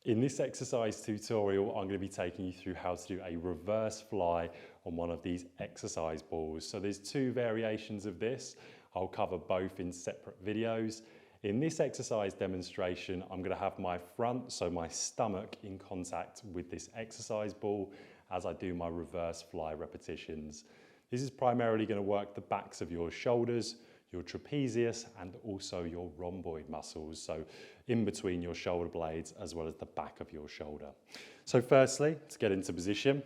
In this exercise tutorial, I'm going to be taking you through how to do a reverse fly on one of these exercise balls. So there's two variations of this. I'll cover both in separate videos. In this exercise demonstration, I'm going to have my front, so my stomach, in contact with this exercise ball as I do my reverse fly repetitions. This is primarily going to work the backs of your shoulders, your trapezius, and also your rhomboid muscles, so in between your shoulder blades as well as the back of your shoulder. So firstly, to get into position,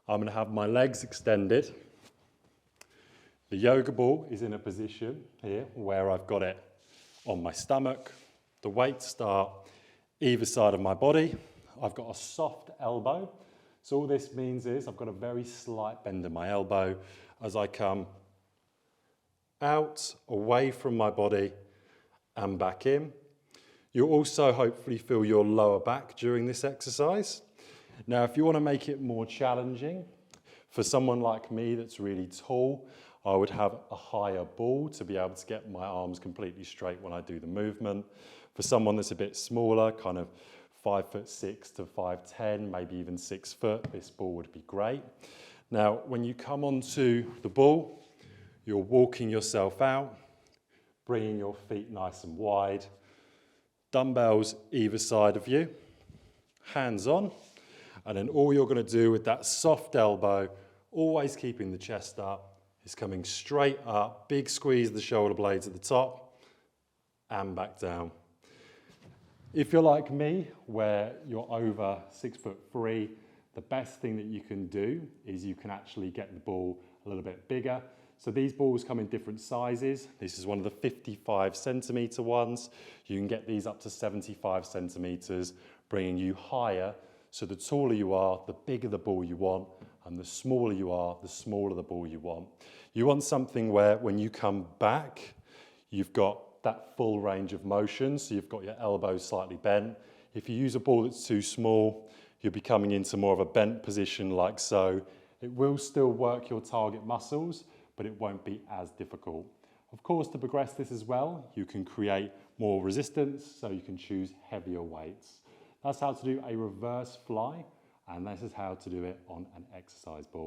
I'm going to have my legs extended. The yoga ball is in a position here where I've got it on my stomach. The weights start either side of my body. I've got a soft elbow. So all this means is I've got a very slight bend in my elbow as I come out, away from my body and back in. You'll also hopefully feel your lower back during this exercise. Now, if you want to make it more challenging, for someone like me that's really tall, I would have a higher ball to be able to get my arms completely straight when I do the movement. For someone that's a bit smaller, kind of 5'6" to 5'10", maybe even 6 foot, this ball would be great. Now, when you come onto the ball, you're walking yourself out, bringing your feet nice and wide, dumbbells either side of you, hands on, and then all you're going to do with that soft elbow, always keeping the chest up, is coming straight up, big squeeze the shoulder blades at the top, and back down. If you're like me, where you're over 6'3", the best thing that you can do is you can actually get the ball a little bit bigger. So these balls come in different sizes. This is one of the 55 centimetre ones. You can get these up to 75 centimetres, bringing you higher. So the taller you are, the bigger the ball you want, and the smaller you are, the smaller the ball you want. You want something where when you come back, you've got that full range of motion, so you've got your elbows slightly bent. If you use a ball that's too small, you'll be coming into more of a bent position like so. It will still work your target muscles, but it won't be as difficult. Of course, to progress this as well, you can create more resistance, so you can choose heavier weights. That's how to do a reverse fly, and this is how to do it on an exercise ball.